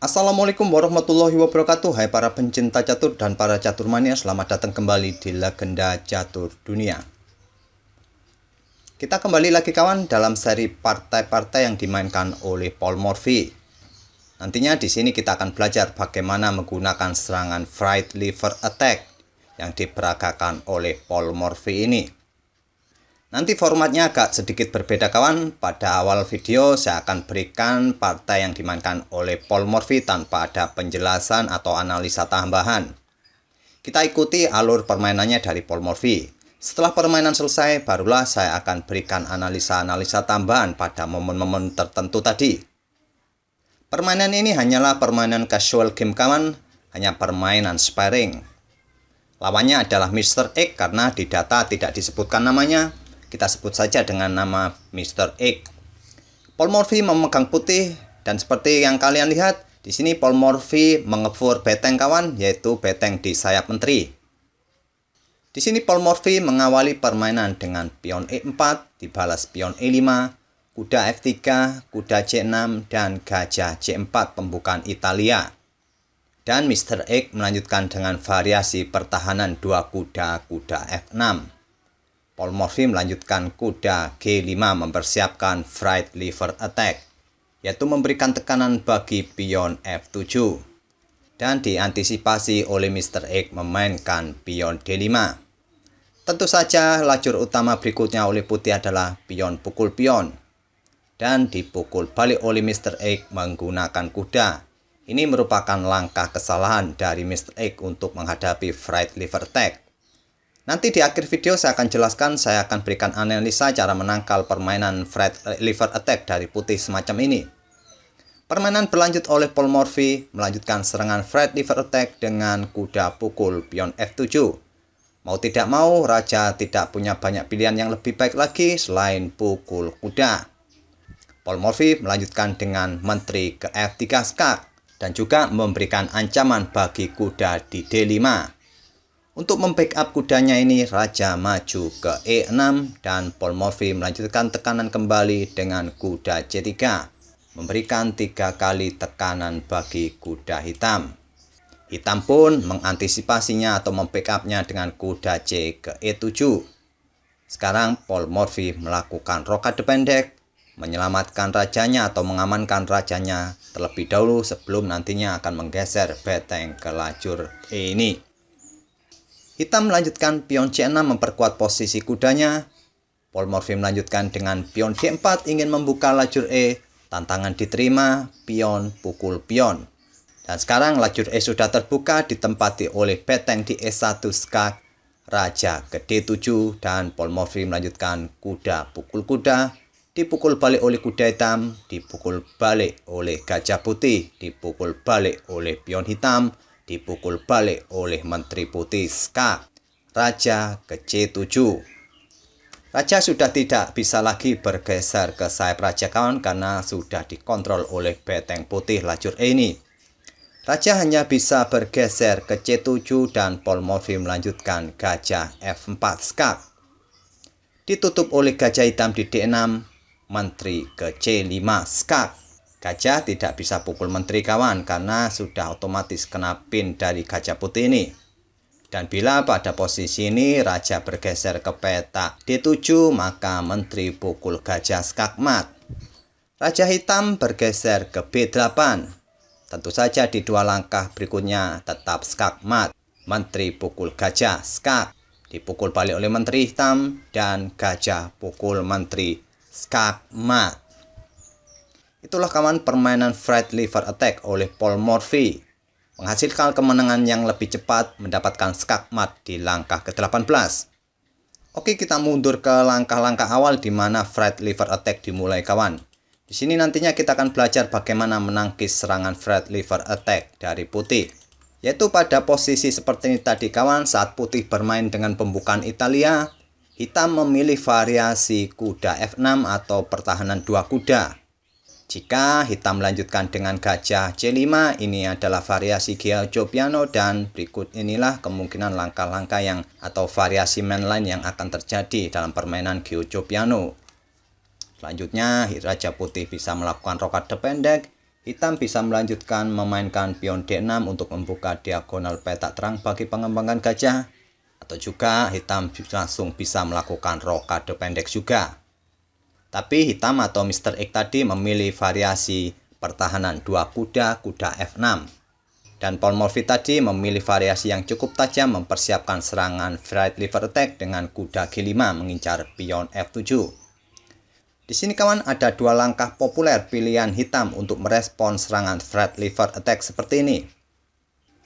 Assalamualaikum warahmatullahi wabarakatuh. Hai para pencinta catur dan para caturmania, selamat datang kembali di Legenda Catur Dunia. Kita kembali lagi kawan dalam seri partai-partai yang dimainkan oleh Paul Morphy. Nantinya di sini kita akan belajar bagaimana menggunakan serangan Fright Lever Attack yang diperagakan oleh Paul Morphy ini. Nanti formatnya agak sedikit berbeda kawan. Pada awal video saya akan berikan partai yang dimainkan oleh Paul Morphy tanpa ada penjelasan atau analisa tambahan. Kita ikuti alur permainannya dari Paul Morphy. Setelah permainan selesai, barulah saya akan berikan analisa-analisa tambahan pada momen-momen tertentu tadi. Permainan ini hanyalah permainan casual game kawan, hanya permainan sparring. Lawannya adalah Mr. X karena di data tidak disebutkan namanya. Kita sebut saja dengan nama Mr. X. Paul Morphy memegang putih dan seperti yang kalian lihat, di sini Paul Morphy mengepur beteng kawan, yaitu beteng di sayap menteri. Di sini Paul Morphy mengawali permainan dengan pion E4, dibalas pion E5, kuda F3, kuda C6, dan gajah C4 pembukaan Italia. Dan Mr. X melanjutkan dengan variasi pertahanan dua kuda F6. Paul Morphy melanjutkan kuda G5 mempersiapkan Fright Lever Attack, yaitu memberikan tekanan bagi pion F7. Dan diantisipasi oleh Mr. X memainkan pion D5. Tentu saja lajur utama berikutnya oleh putih adalah pion pukul pion. Dan dipukul balik oleh Mr. X menggunakan kuda. Ini merupakan langkah kesalahan dari Mr. X untuk menghadapi Fright Lever Attack. Nanti di akhir video saya akan jelaskan, saya akan berikan analisa cara menangkal permainan Fright Lever Attack dari putih semacam ini. Permainan berlanjut oleh Paul Morphy melanjutkan serangan Fright Lever Attack dengan kuda pukul pion F7. Mau tidak mau, raja tidak punya banyak pilihan yang lebih baik lagi selain pukul kuda. Paul Morphy melanjutkan dengan menteri ke F3 skak dan juga memberikan ancaman bagi kuda di D5. Untuk membackup kudanya ini, raja maju ke E6 dan Paul Morphy melanjutkan tekanan kembali dengan kuda C3, memberikan 3 kali tekanan bagi kuda hitam. Hitam pun mengantisipasinya atau membackupnya dengan kuda C ke E7. Sekarang Paul Morphy melakukan rokade pendek, menyelamatkan rajanya atau mengamankan rajanya terlebih dahulu sebelum nantinya akan menggeser beteng ke lajur E ini. Hitam melanjutkan pion C6 memperkuat posisi kudanya. Paul Morphy melanjutkan dengan pion D4 ingin membuka lajur E. Tantangan diterima, pion pukul pion. Dan sekarang lajur E sudah terbuka ditempati oleh beteng di E1 skak, raja ke D7 dan Paul Morphy melanjutkan kuda pukul kuda. Dipukul balik oleh kuda hitam, dipukul balik oleh gajah putih, dipukul balik oleh pion hitam, dipukul balik oleh menteri putih skak, raja ke C7. Raja sudah tidak bisa lagi bergeser ke sayap raja kawan karena sudah dikontrol oleh beteng putih lajur E ini. Raja hanya bisa bergeser ke C7 dan Paul Morphy melanjutkan gajah F4 skak. Ditutup oleh gajah hitam di D6, menteri ke C5 skak. Gajah tidak bisa pukul menteri kawan karena sudah otomatis kena pin dari gajah putih ini. Dan bila pada posisi ini raja bergeser ke petak D7 maka menteri pukul gajah skak mat. Raja hitam bergeser ke B8. Tentu saja di dua langkah berikutnya tetap skak mat. Menteri pukul gajah skak. Dipukul balik oleh menteri hitam dan gajah pukul menteri skak mat. Itulah kawan permainan Fright Lever Attack oleh Paul Morphy. Menghasilkan kemenangan yang lebih cepat mendapatkan skak mat di langkah ke-18. Oke, kita mundur ke langkah-langkah awal di mana Fright Lever Attack dimulai kawan. Di sini nantinya kita akan belajar bagaimana menangkis serangan Fright Lever Attack dari putih. Yaitu pada posisi seperti ini tadi kawan, saat putih bermain dengan pembukaan Italia, hitam memilih variasi kuda F6 atau pertahanan dua kuda. Jika hitam melanjutkan dengan gajah C5, ini adalah variasi Giojo Piano dan berikut inilah kemungkinan langkah-langkah yang atau variasi mainline yang akan terjadi dalam permainan Giojo Piano. Selanjutnya, raja putih bisa melakukan rokade pendek, hitam bisa melanjutkan memainkan pion D6 untuk membuka diagonal peta terang bagi pengembangan gajah, atau juga hitam langsung bisa melakukan rokade pendek juga. Tapi hitam atau Mr. X tadi memilih variasi pertahanan 2 kuda, kuda F6. Dan Paul Morphy tadi memilih variasi yang cukup tajam mempersiapkan serangan Fright Lever Attack dengan kuda G5 mengincar pion F7. Di sini kawan ada 2 langkah populer pilihan hitam untuk merespon serangan Fright Lever Attack seperti ini.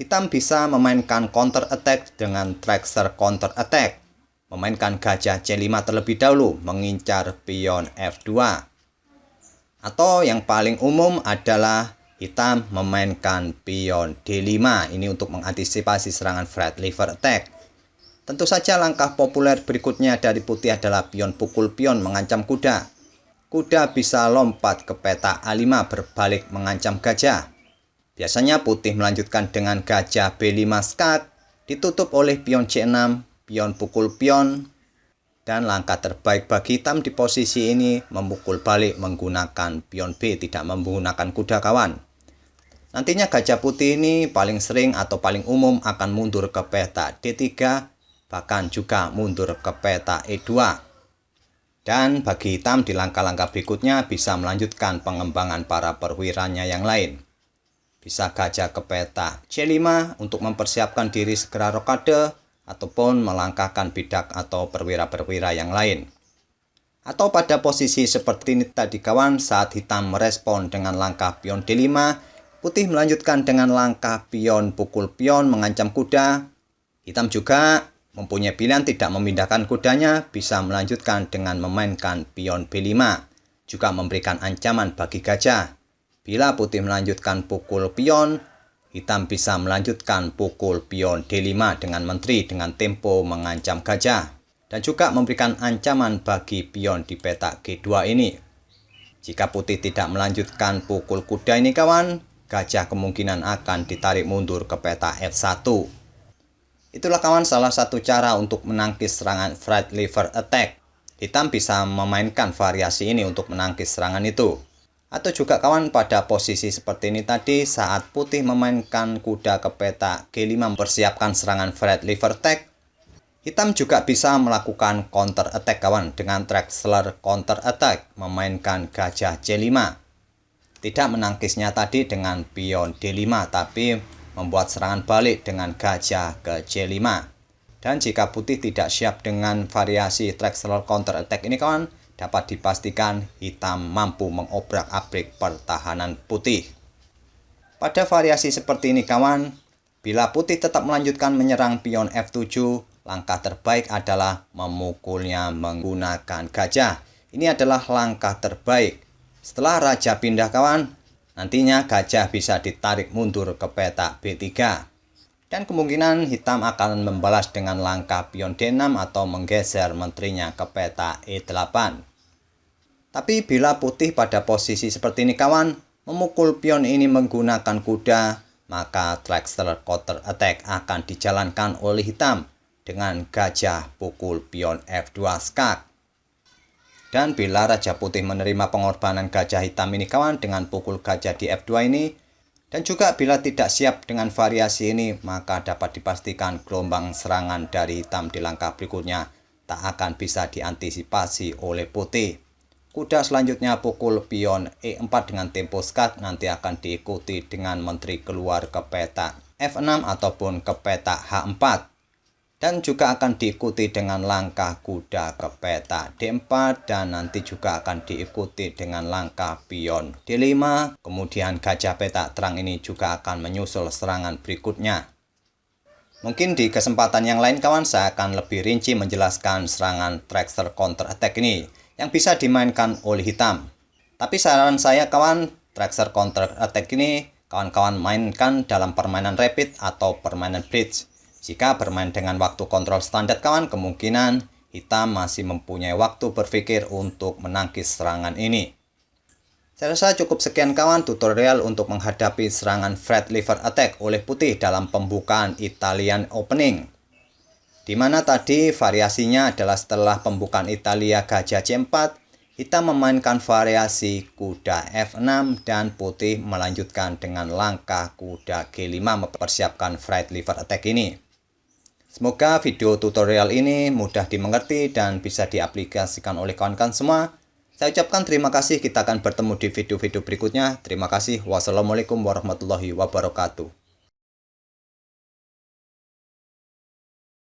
Hitam bisa memainkan counter attack dengan Traxler counter attack. Memainkan gajah C5 terlebih dahulu mengincar pion F2. Atau yang paling umum adalah hitam memainkan pion D5. Ini untuk mengantisipasi serangan Fright Lever Attack. Tentu saja langkah populer berikutnya dari putih adalah pion pukul pion mengancam kuda. Kuda bisa lompat ke peta A5 berbalik mengancam gajah. Biasanya putih melanjutkan dengan gajah B5 skak, ditutup oleh pion C6, pion pukul pion. Dan langkah terbaik bagi hitam di posisi ini memukul balik menggunakan pion B, tidak menggunakan kuda kawan. Nantinya gajah putih ini paling sering atau paling umum akan mundur ke peta D3, bahkan juga mundur ke peta E2. Dan bagi hitam di langkah-langkah berikutnya bisa melanjutkan pengembangan para perwiranya yang lain. Bisa gajah ke peta C5 untuk mempersiapkan diri segera rokade, ataupun melangkahkan bidak atau perwira-perwira yang lain. Atau pada posisi seperti ini tadi kawan, saat hitam merespon dengan langkah pion D5, putih melanjutkan dengan langkah pion pukul pion mengancam kuda. Hitam juga mempunyai pilihan tidak memindahkan kudanya, bisa melanjutkan dengan memainkan pion B5, juga memberikan ancaman bagi gajah. Bila putih melanjutkan pukul pion, hitam bisa melanjutkan pukul pion D5 dengan menteri dengan tempo mengancam gajah. Dan juga memberikan ancaman bagi pion di peta G2 ini. Jika putih tidak melanjutkan pukul kuda ini kawan, gajah kemungkinan akan ditarik mundur ke peta F1. Itulah kawan salah satu cara untuk menangkis serangan Fright Lever Attack. Hitam bisa memainkan variasi ini untuk menangkis serangan itu. Atau juga kawan pada posisi seperti ini tadi saat putih memainkan kuda ke peta G5 mempersiapkan serangan Fright Lever Attack, hitam juga bisa melakukan counter attack kawan dengan Traxler counter attack memainkan gajah C5. Tidak menangkisnya tadi dengan pion D5 tapi membuat serangan balik dengan gajah ke C5. Dan jika putih tidak siap dengan variasi Traxler counter attack ini kawan, dapat dipastikan hitam mampu mengobrak-abrik pertahanan putih. Pada variasi seperti ini kawan, bila putih tetap melanjutkan menyerang pion F7, langkah terbaik adalah memukulnya menggunakan gajah. Ini adalah langkah terbaik. Setelah raja pindah kawan, nantinya gajah bisa ditarik mundur ke peta B3. Dan kemungkinan hitam akan membalas dengan langkah pion D6 atau menggeser menterinya ke peta E8. Tapi bila putih pada posisi seperti ini kawan, memukul pion ini menggunakan kuda, maka Traxler counter attack akan dijalankan oleh hitam dengan gajah pukul pion F2 skak. Dan bila raja putih menerima pengorbanan gajah hitam ini kawan dengan pukul gajah di F2 ini, dan juga bila tidak siap dengan variasi ini, maka dapat dipastikan gelombang serangan dari hitam di langkah berikutnya tak akan bisa diantisipasi oleh putih. Kuda selanjutnya pukul pion E4 dengan tempo skak, nanti akan diikuti dengan menteri keluar ke peta F6 ataupun ke peta H4. Dan juga akan diikuti dengan langkah kuda ke peta D4 dan nanti juga akan diikuti dengan langkah pion D5. Kemudian gajah peta terang ini juga akan menyusul serangan berikutnya. Mungkin di kesempatan yang lain kawan saya akan lebih rinci menjelaskan serangan Traxler counter attack ini yang bisa dimainkan oleh hitam. Tapi saran saya kawan, Traxler counter attack ini kawan-kawan mainkan dalam permainan rapid atau permainan bridge. Jika bermain dengan waktu kontrol standar kawan, kemungkinan hitam masih mempunyai waktu berpikir untuk menangkis serangan ini. Saya rasa cukup sekian kawan tutorial untuk menghadapi serangan Fright Lever Attack oleh putih dalam pembukaan Italian Opening. Di mana tadi variasinya adalah setelah pembukaan Italia gajah C4, Kita memainkan variasi kuda F6 dan putih melanjutkan dengan langkah kuda G5 mempersiapkan fried liver attack ini. Semoga video tutorial ini mudah dimengerti dan bisa diaplikasikan oleh kawan-kawan semua. Saya ucapkan terima kasih, kita akan bertemu di video-video berikutnya. Terima kasih. Wassalamualaikum warahmatullahi wabarakatuh.